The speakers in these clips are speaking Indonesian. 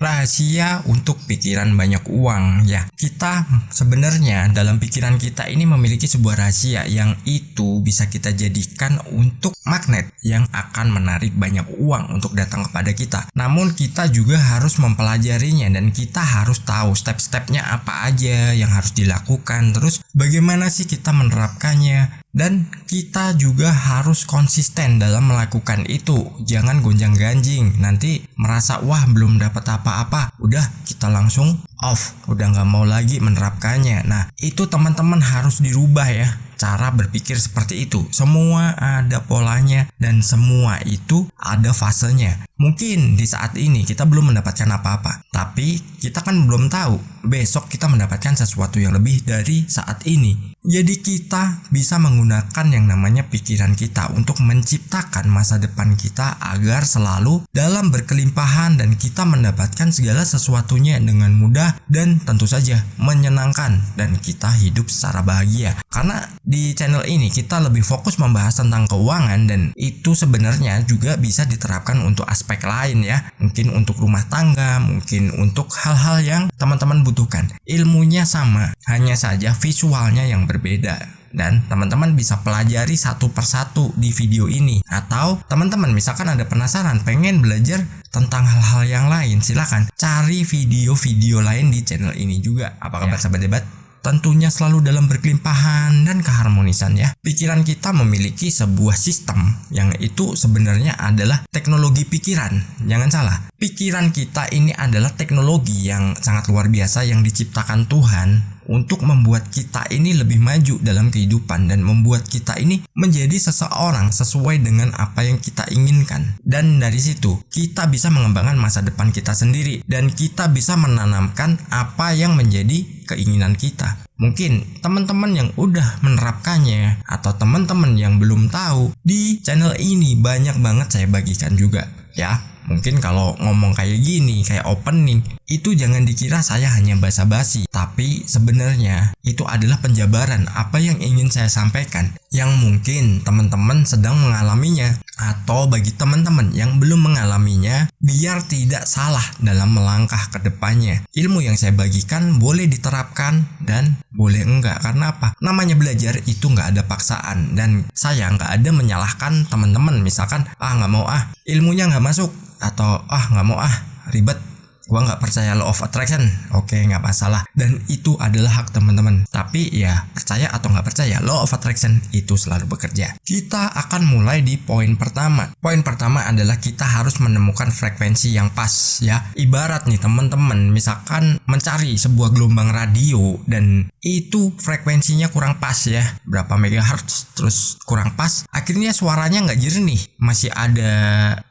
Rahasia untuk pikiran banyak uang. Ya, kita sebenarnya dalam pikiran kita ini memiliki sebuah rahasia yang itu bisa kita jadikan untuk magnet yang akan menarik banyak uang untuk datang kepada kita. Namun kita juga harus mempelajarinya dan kita harus tahu step-stepnya apa aja yang harus dilakukan. Terus bagaimana sih kita menerapkannya? Dan kita juga harus konsisten dalam melakukan itu. Jangan gonjang-ganjing, nanti merasa wah belum dapat apa-apa, udah kita langsung off, udah nggak mau lagi menerapkannya. Nah itu teman-teman harus dirubah ya, cara berpikir seperti itu. Semua ada polanya dan semua itu ada fasenya. Mungkin di saat ini kita belum mendapatkan apa-apa, tapi kita kan belum tahu besok kita mendapatkan sesuatu yang lebih dari saat ini. Jadi kita bisa menggunakan yang namanya pikiran kita untuk menciptakan masa depan kita agar selalu dalam berkelimpahan dan kita mendapatkan segala sesuatunya dengan mudah dan tentu saja menyenangkan dan kita hidup secara bahagia. Karena di channel ini kita lebih fokus membahas tentang keuangan dan itu sebenarnya juga bisa diterapkan untuk aspek lain ya. Mungkin untuk rumah tangga, mungkin untuk hal-hal yang teman-teman butuhkan. Ilmunya sama, hanya saja visualnya yang berbeda. Dan teman-teman bisa pelajari satu persatu di video ini. Atau teman-teman misalkan ada penasaran pengen belajar tentang hal-hal yang lain, silakan cari video-video lain di channel ini juga. Apa kabar sahabat debat? Tentunya selalu dalam berkelimpahan dan keharmonisan ya. Pikiran kita memiliki sebuah sistem yang itu sebenarnya adalah teknologi pikiran. Jangan salah, pikiran kita ini adalah teknologi yang sangat luar biasa yang diciptakan Tuhan untuk membuat kita ini lebih maju dalam kehidupan dan membuat kita ini menjadi seseorang sesuai dengan apa yang kita inginkan. Dan dari situ kita bisa mengembangkan masa depan kita sendiri dan kita bisa menanamkan apa yang menjadi keinginan kita. Mungkin teman-teman yang udah menerapkannya atau teman-teman yang belum tahu, di channel ini banyak banget saya bagikan juga ya. Mungkin kalau ngomong kayak gini, kayak opening, itu jangan dikira saya hanya basa-basi. Tapi sebenarnya itu adalah penjabaran apa yang ingin saya sampaikan yang mungkin teman-teman sedang mengalaminya. Atau bagi teman-teman yang belum mengalaminya, biar tidak salah dalam melangkah ke depannya. Ilmu yang saya bagikan boleh diterapkan dan boleh enggak. Karena apa? Namanya belajar itu nggak ada paksaan. Dan saya nggak ada menyalahkan teman-teman. Misalkan, nggak mau ilmunya nggak masuk. Atau nggak mau ribet, gua nggak percaya law of attraction. Oke, nggak masalah, dan itu adalah hak teman-teman. Tapi ya percaya atau nggak percaya, law of attraction itu selalu bekerja. Kita akan mulai di poin pertama. Poin pertama adalah kita harus menemukan frekuensi yang pas ya. Ibarat nih teman-teman misalkan mencari sebuah gelombang radio dan itu frekuensinya kurang pas ya, berapa megahertz, terus kurang pas, akhirnya suaranya nggak jernih, masih ada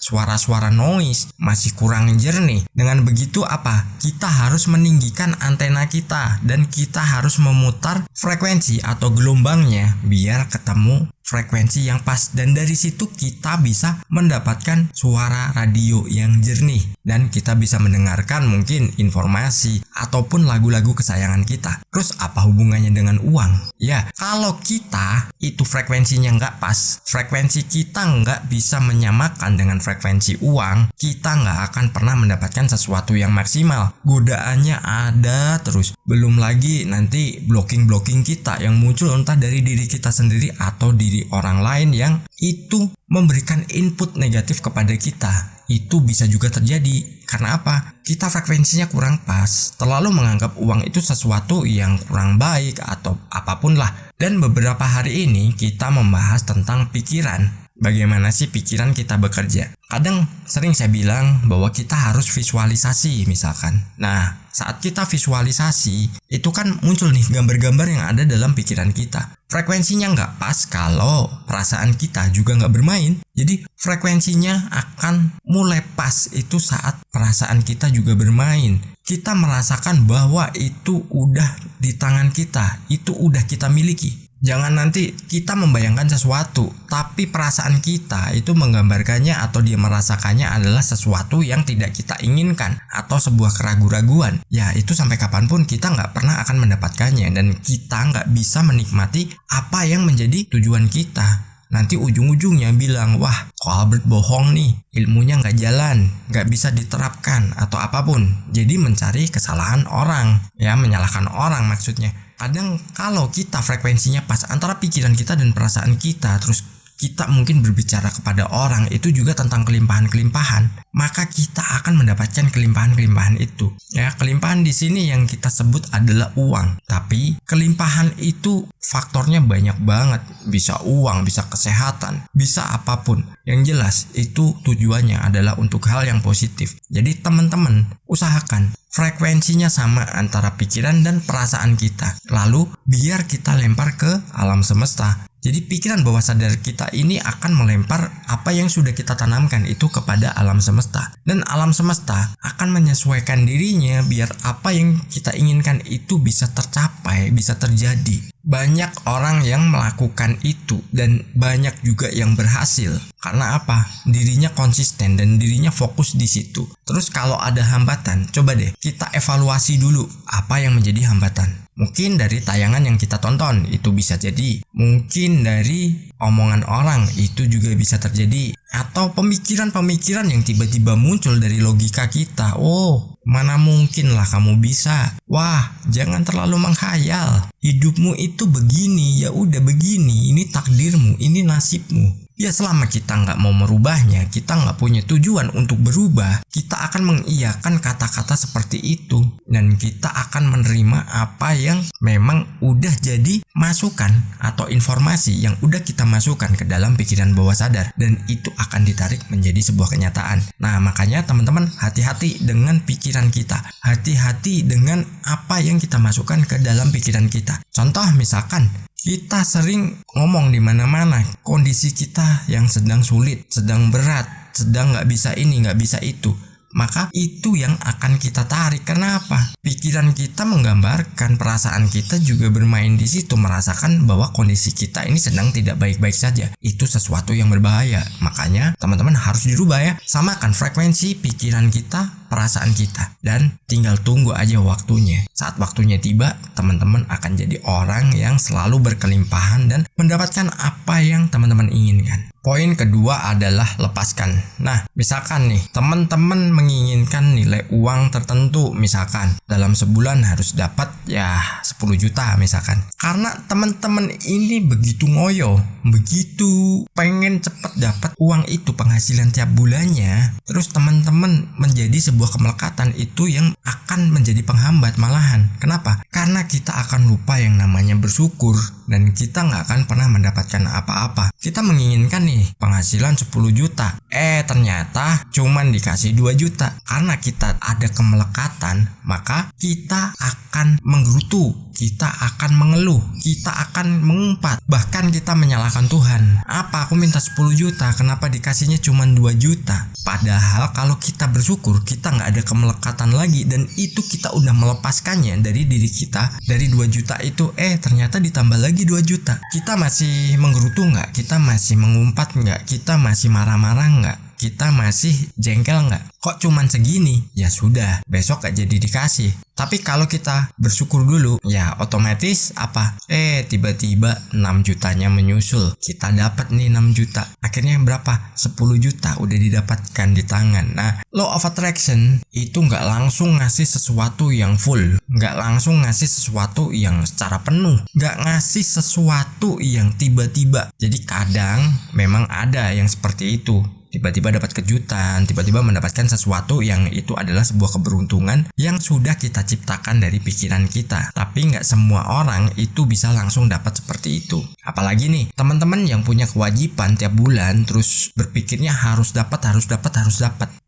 suara-suara noise, masih kurang jernih. Dengan begitu apa? Kita harus meninggikan antena kita dan kita harus memutar frekuensi atau gelombangnya biar ketemu frekuensi yang pas, dan dari situ kita bisa mendapatkan suara radio yang jernih dan kita bisa mendengarkan mungkin informasi ataupun lagu-lagu kesayangan kita. Terus apa hubungannya dengan uang? Ya, kalau kita itu frekuensinya nggak pas, frekuensi kita nggak bisa menyamakan dengan frekuensi uang, kita nggak akan pernah mendapatkan sesuatu yang maksimal. Godaannya ada terus. Belum lagi nanti blocking kita yang muncul entah dari diri kita sendiri atau diri orang lain yang itu memberikan input negatif kepada kita. Itu bisa juga terjadi. Karena apa? Kita frekuensinya kurang pas, terlalu menganggap uang itu sesuatu yang kurang baik atau apapun lah. Dan beberapa hari ini kita membahas tentang pikiran. Bagaimana sih pikiran kita bekerja? Kadang sering saya bilang bahwa kita harus visualisasi misalkan. Nah, saat kita visualisasi, itu kan muncul nih gambar-gambar yang ada dalam pikiran kita. Frekuensinya nggak pas kalau perasaan kita juga nggak bermain. Jadi frekuensinya akan mulai pas itu saat perasaan kita juga bermain. Kita merasakan bahwa itu udah di tangan kita, itu udah kita miliki. Jangan nanti kita membayangkan sesuatu, tapi perasaan kita itu menggambarkannya atau dia merasakannya adalah sesuatu yang tidak kita inginkan atau sebuah keraguan-raguan. Ya itu sampai kapanpun kita nggak pernah akan mendapatkannya dan kita nggak bisa menikmati apa yang menjadi tujuan kita. nanti ujung-ujungnya bilang, wah kok Albert bohong nih, ilmunya nggak jalan, nggak bisa diterapkan atau apapun. Jadi mencari kesalahan orang, ya menyalahkan orang maksudnya. Kadang kalau kita frekuensinya pas antara pikiran kita dan perasaan kita, terus kita mungkin berbicara kepada orang itu juga tentang kelimpahan-kelimpahan, maka kita akan mendapatkan kelimpahan-kelimpahan itu. Ya, kelimpahan di sini yang kita sebut adalah uang. Tapi kelimpahan itu faktornya banyak banget. Bisa uang, bisa kesehatan, bisa apapun. Yang jelas itu tujuannya adalah untuk hal yang positif. Jadi teman-teman usahakan frekuensinya sama antara pikiran dan perasaan kita. Lalu biar kita lempar ke alam semesta. Jadi pikiran bawah sadar kita ini akan melempar apa yang sudah kita tanamkan itu kepada alam semesta. Dan alam semesta akan menyesuaikan dirinya biar apa yang kita inginkan itu bisa tercapai, bisa terjadi. Banyak orang yang melakukan itu dan banyak juga yang berhasil. Karena apa? Dirinya konsisten dan dirinya fokus di situ. Terus kalau ada hambatan, coba deh kita evaluasi dulu apa yang menjadi hambatan. Mungkin dari tayangan yang kita tonton itu bisa jadi. Mungkin dari omongan orang itu juga bisa terjadi. Atau pemikiran-pemikiran yang tiba-tiba muncul dari logika kita. Oh, mana mungkin lah kamu bisa. Wah, jangan terlalu menghayal. Hidupmu itu begini, ya udah begini. Ini takdirmu, ini nasibmu. Ya selama kita nggak mau merubahnya, kita nggak punya tujuan untuk berubah, kita akan mengiyakan kata-kata seperti itu. Dan kita akan menerima apa yang memang udah jadi masukan atau informasi yang udah kita masukkan ke dalam pikiran bawah sadar. Dan itu akan ditarik menjadi sebuah kenyataan. Nah makanya teman-teman hati-hati dengan pikiran kita. Hati-hati dengan apa yang kita masukkan ke dalam pikiran kita. Contoh misalkan, kita sering ngomong di mana-mana kondisi kita yang sedang sulit, sedang berat, sedang nggak bisa ini, nggak bisa itu. Maka itu yang akan kita tarik. Kenapa? Pikiran kita menggambarkan, perasaan kita juga bermain di situ, merasakan bahwa kondisi kita ini sedang tidak baik-baik saja. Itu sesuatu yang berbahaya. Makanya teman-teman harus dirubah ya. Samakan frekuensi pikiran kita, perasaan kita, dan tinggal tunggu aja waktunya. Saat waktunya tiba, teman-teman akan jadi orang yang selalu berkelimpahan dan mendapatkan apa yang teman-teman inginkan. Poin kedua adalah lepaskan. Nah, misalkan nih, teman-teman menginginkan nilai uang tertentu, misalkan dalam sebulan harus dapat ya 10 juta misalkan. Karena teman-teman ini begitu ngoyo, begitu pengen cepat dapat uang itu, penghasilan tiap bulannya, terus teman-teman menjadi sebuah kemelekatan itu yang akan menjadi penghambat malahan. Kenapa? Karena kita akan lupa yang namanya bersyukur dan kita nggak akan pernah mendapatkan apa-apa. Kita menginginkan nih penghasilan 10 juta, ternyata cuman dikasih 2 juta. Karena kita ada kemelekatan, maka kita akan menggerutu, kita akan mengeluh, kita akan mengumpat, bahkan kita menyalahkan Tuhan. Apa aku minta 10 juta, kenapa dikasihnya cuma 2 juta? Padahal kalau kita bersyukur, kita nggak ada kemelekatan lagi, dan itu kita udah melepaskannya dari diri kita. Dari 2 juta itu ternyata ditambah lagi 2 juta. Kita masih menggerutu nggak? Kita masih mengumpat nggak? Kita masih marah-marah nggak? Kita masih jengkel nggak? Kok cuman segini? Ya sudah, besok gak jadi dikasih. Tapi kalau kita bersyukur dulu, ya otomatis apa? Tiba-tiba 6 jutanya menyusul. Kita dapat nih 6 juta. Akhirnya berapa? 10 juta udah didapatkan di tangan. Nah, law of attraction itu gak langsung ngasih sesuatu yang full. Gak langsung ngasih sesuatu yang secara penuh. Gak ngasih sesuatu yang tiba-tiba. Jadi kadang memang ada yang seperti itu. Tiba-tiba dapat kejutan, tiba-tiba mendapatkan sesuatu yang itu adalah sebuah keberuntungan yang sudah kita ciptakan dari pikiran kita. Tapi nggak semua orang itu bisa langsung dapat seperti itu. Apalagi nih, teman-teman yang punya kewajiban tiap bulan terus berpikirnya harus dapat.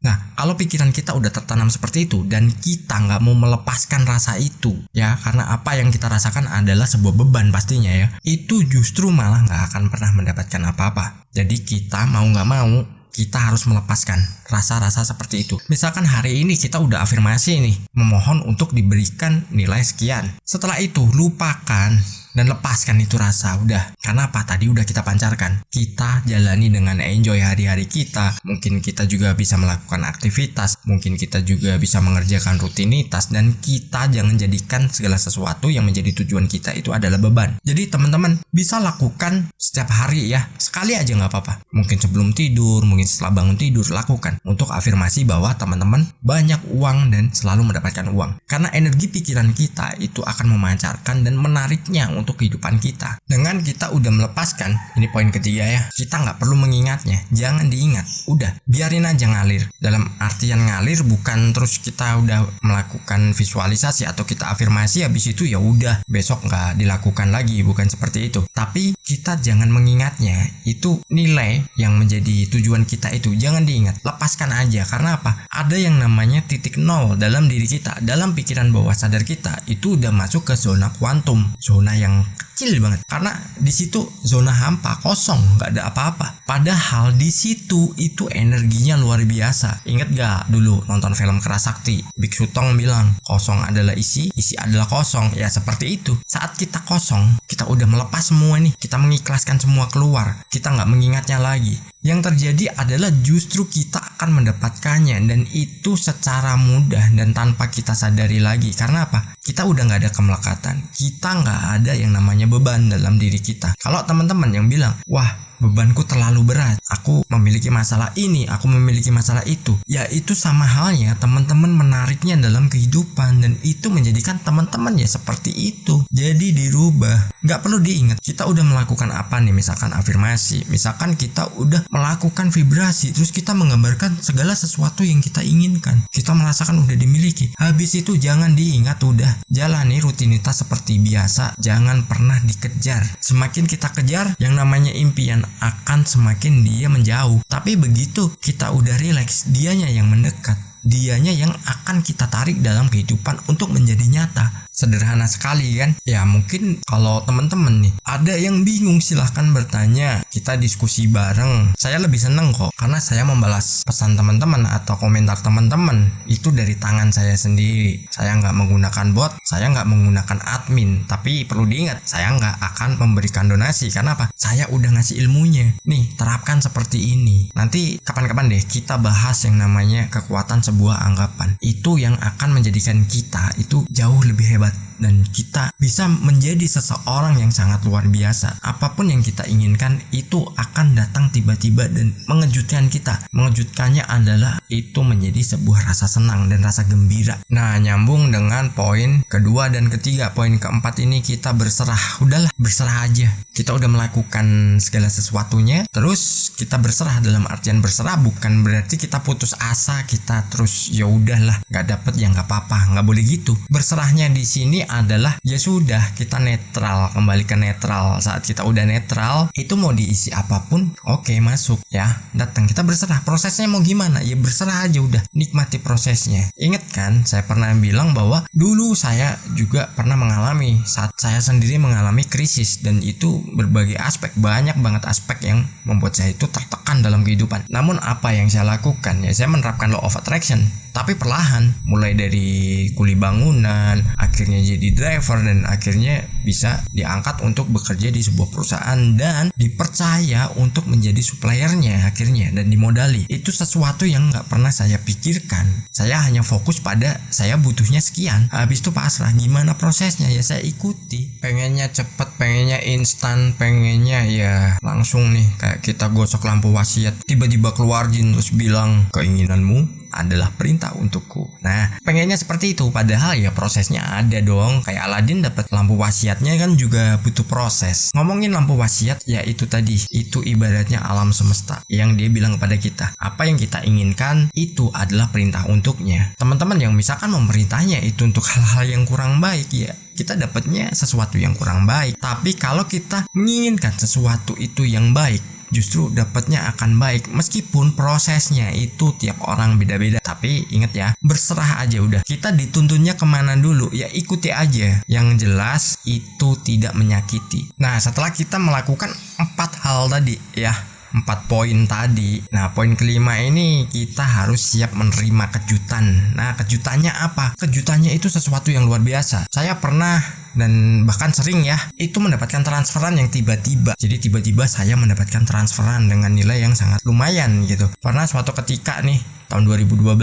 Nah, kalau pikiran kita udah tertanam seperti itu dan kita nggak mau melepaskan rasa itu, ya karena apa yang kita rasakan adalah sebuah beban pastinya ya, itu justru malah nggak akan pernah mendapatkan apa-apa. Jadi kita mau nggak mau, kita harus melepaskan rasa-rasa seperti itu. Misalkan hari ini kita udah afirmasi nih, memohon untuk diberikan nilai sekian. Setelah itu lupakan dan lepaskan itu rasa. Udah, karena apa? Tadi udah kita pancarkan. Kita jalani dengan enjoy hari-hari kita. Mungkin kita juga bisa melakukan aktivitas, mungkin kita juga bisa mengerjakan rutinitas, dan kita jangan jadikan segala sesuatu yang menjadi tujuan kita itu adalah beban. Jadi teman-teman bisa lakukan setiap hari ya, sekali aja nggak apa-apa. Mungkin sebelum tidur, mungkin setelah bangun tidur, lakukan untuk afirmasi bahwa teman-teman banyak uang dan selalu mendapatkan uang. Karena energi pikiran kita itu akan memancarkan dan menariknya untuk kehidupan kita. Dengan kita udah melepaskan, ini poin ketiga ya, kita nggak perlu mengingatnya, jangan diingat, udah biarin aja ngalir. Dalam artian ngalir bukan terus kita udah melakukan visualisasi atau kita afirmasi habis itu ya udah besok nggak dilakukan lagi, bukan seperti itu. Tapi kita jangan mengingatnya, itu nilai yang menjadi tujuan kita itu jangan diingat, lepaskan aja. Karena apa? Ada yang namanya titik nol dalam diri kita, dalam pikiran bawah sadar kita itu udah masuk ke zona kuantum, zona yang kecil banget. Karena di situ zona hampa, kosong, nggak ada apa-apa. Padahal di situ itu energinya luar biasa. Ingat gak dulu nonton film Kerasakti, Big Sutong bilang kosong adalah isi, isi adalah kosong. Ya seperti itu. Saat kita kosong, kita udah melepas semua nih, kita mengikhlaskan semua keluar, kita nggak mengingatnya lagi. Yang terjadi adalah justru kita akan mendapatkannya, dan itu secara mudah dan tanpa kita sadari lagi. Karena apa? Kita udah nggak ada kemelekatan, kita nggak ada yang namanya beban dalam diri kita. Kalau teman-teman yang bilang, wah bebanku terlalu berat, aku memiliki masalah ini, aku memiliki masalah itu, ya itu sama halnya teman-teman menariknya dalam kehidupan, dan itu menjadikan teman-teman ya seperti itu. Jadi dirubah, nggak perlu diingat kita udah melakukan apa nih, misalkan afirmasi, misalkan kita udah melakukan vibrasi, terus kita menggambarkan segala sesuatu yang kita inginkan, kita merasakan udah dimiliki. Habis itu jangan diingat, udah jalani rutinitas seperti biasa, jangan pernah dikejar. Semakin kita kejar yang namanya impian akan semakin dia menjauh. Tapi begitu kita udah rileks, dianya yang mendekat, dianya yang akan kita tarik dalam kehidupan untuk menjadi nyata. Sederhana sekali kan? Ya mungkin kalau teman-teman nih ada yang bingung, silahkan bertanya, kita diskusi bareng. Saya lebih seneng kok, karena saya membalas pesan teman-teman atau komentar teman-teman itu dari tangan saya sendiri. Saya nggak menggunakan bot, saya nggak menggunakan admin. Tapi perlu diingat, saya nggak akan memberikan donasi. Karena apa? Saya udah ngasih ilmunya. Nih, terapkan seperti ini. Nanti kapan-kapan deh kita bahas yang namanya kekuatan sebuah anggapan. Itu yang akan menjadikan kita itu jauh lebih hebat, dan kita bisa menjadi seseorang yang sangat luar biasa. Apapun yang kita inginkan itu akan datang tiba-tiba dan mengejutkan kita. Mengejutkannya adalah itu menjadi sebuah rasa senang dan rasa gembira. Nah, nyambung dengan poin kedua dan ketiga. Poin keempat ini kita berserah. Udahlah, berserah aja. Kita udah melakukan segala sesuatunya, terus kita berserah. Dalam artian berserah bukan berarti kita putus asa, kita terus ya udahlah, nggak dapet ya nggak apa-apa, nggak boleh gitu. Berserahnya di sini adalah ya sudah, kita netral, kembali ke netral. Saat kita udah netral, itu mau diisi apapun, oke, masuk ya, datang, kita berserah. Prosesnya mau gimana? Ya berserah aja, udah nikmati prosesnya. Ingat kan, saya pernah bilang bahwa dulu saya juga pernah mengalami, saat saya sendiri mengalami krisis, dan itu berbagai aspek, banyak banget aspek yang membuat saya itu tertekan dalam kehidupan. Namun apa yang saya lakukan? Ya saya menerapkan law of attraction, tapi perlahan, mulai dari kuli bangunan, akhirnya jadi driver, dan akhirnya bisa diangkat untuk bekerja di sebuah perusahaan dan dipercaya untuk menjadi suppliernya akhirnya, dan dimodali. Itu sesuatu yang nggak pernah saya pikirkan. Saya hanya fokus pada saya butuhnya sekian, habis itu pasrah. Gimana prosesnya? Ya saya ikuti. Pengennya cepet, pengennya instan, pengennya ya langsung nih, kayak kita gosok lampu wasiat, tiba-tiba keluar jin terus bilang keinginanmu adalah perintah untukku. Nah, pengennya seperti itu, padahal ya prosesnya ada dong. Kayak Aladin dapat lampu wasiatnya kan juga butuh proses. Ngomongin lampu wasiat, ya itu tadi, itu ibaratnya alam semesta yang dia bilang kepada kita, apa yang kita inginkan itu adalah perintah untuknya. Teman-teman yang misalkan memerintahnya itu untuk hal-hal yang kurang baik, ya kita dapatnya sesuatu yang kurang baik. Tapi kalau kita menginginkan sesuatu itu yang baik, justru dapatnya akan baik, meskipun prosesnya itu tiap orang beda-beda. Tapi ingat ya, berserah aja udah. Kita dituntunnya kemana dulu, ya ikuti aja. Yang jelas itu tidak menyakiti. Nah, setelah kita melakukan 4 hal tadi ya, 4 poin tadi. Nah, poin kelima ini kita harus siap menerima kejutan. Nah, kejutannya apa? Kejutannya itu sesuatu yang luar biasa. Saya pernah dan bahkan sering ya itu mendapatkan transferan yang tiba-tiba. Jadi tiba-tiba saya mendapatkan transferan dengan nilai yang sangat lumayan gitu. Pernah suatu ketika nih tahun 2012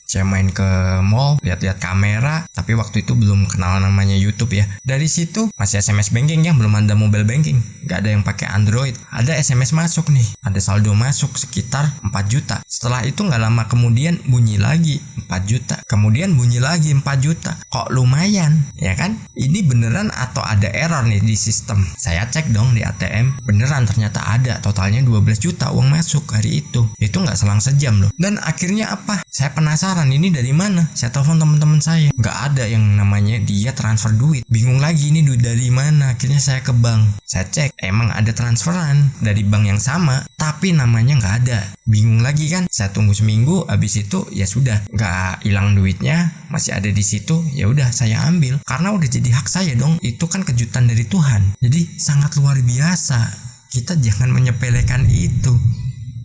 saya main ke mall, lihat-lihat kamera, tapi waktu itu belum kenal namanya YouTube ya. Dari situ masih SMS banking ya, belum ada mobile banking, nggak ada yang pakai Android. Ada SMS masuk nih, ada saldo masuk sekitar 4 juta. Setelah itu nggak lama kemudian bunyi lagi 4 juta, kemudian bunyi lagi 4 juta. Kok lumayan ya kan? Ini beneran atau ada error nih di sistem? Saya cek dong di ATM, beneran ternyata ada, totalnya 12 juta uang masuk hari itu. Itu nggak selang sejam loh. Dan akhirnya apa? Saya penasaran ini dari mana? Saya telepon teman-teman saya, nggak ada yang namanya dia transfer duit. Bingung lagi ini duit dari mana? Akhirnya saya ke bank, saya cek emang ada transferan dari bank yang sama, tapi namanya nggak ada. Bingung lagi kan? Saya tunggu seminggu, habis itu ya sudah nggak hilang duitnya, masih ada di situ. Ya udah saya ambil karena udah jadi hak saya dong. Itu kan kejutan dari Tuhan. Jadi sangat luar biasa. Kita jangan menyepelekan itu.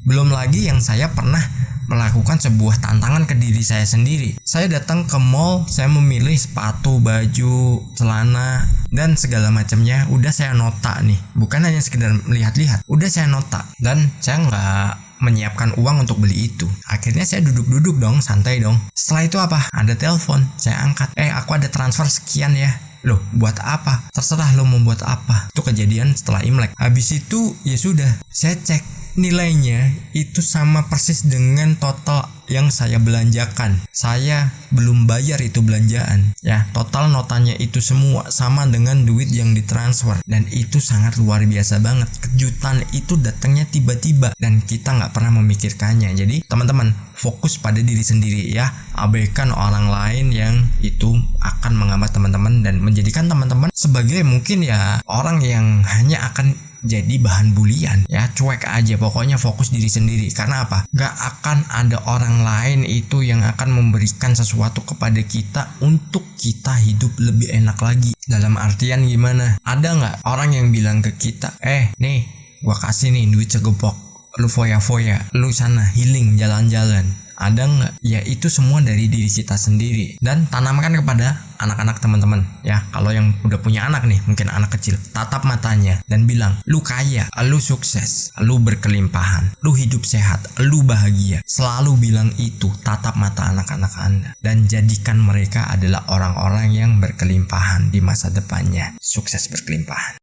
Belum lagi yang saya pernah melakukan sebuah tantangan ke diri saya sendiri. Saya datang ke mall, saya memilih sepatu, baju, celana, dan segala macamnya. Udah saya nota nih, bukan hanya sekedar melihat-lihat. Udah saya nota, dan saya nggak menyiapkan uang untuk beli itu. Akhirnya saya duduk-duduk dong, santai dong. Setelah itu apa? Ada telepon, saya angkat. Aku ada transfer sekian ya. Loh, buat apa? Terserah lo mau buat apa. Itu kejadian setelah Imlek. Habis itu ya sudah, saya cek nilainya itu sama persis dengan total yang saya belanjakan. Saya belum bayar itu belanjaan ya, total notanya itu semua sama dengan duit yang ditransfer. Dan itu sangat luar biasa banget. Kejutan itu datangnya tiba-tiba dan kita nggak pernah memikirkannya. Jadi teman-teman, fokus pada diri sendiri ya, abaikan orang lain yang itu akan menghambat teman-teman dan menjadikan teman-teman sebagai mungkin ya orang yang hanya akan jadi bahan bulian ya. Cuek aja, pokoknya fokus diri sendiri. Karena apa? Gak akan ada orang lain itu yang akan memberikan sesuatu kepada kita untuk kita hidup lebih enak lagi. Dalam artian gimana? Ada gak orang yang bilang ke kita, nih gua kasih nih duit segepok, lu foya-foya, lu sana healing, jalan-jalan. Ada nggak? Ya itu semua dari diri kita sendiri. Dan tanamkan kepada anak-anak teman-teman ya. Kalau yang udah punya anak nih, mungkin anak kecil, tatap matanya dan bilang, lu kaya, lu sukses, lu berkelimpahan, lu hidup sehat, lu bahagia. Selalu bilang itu, tatap mata anak-anak Anda dan jadikan mereka adalah orang-orang yang berkelimpahan di masa depannya. Sukses berkelimpahan.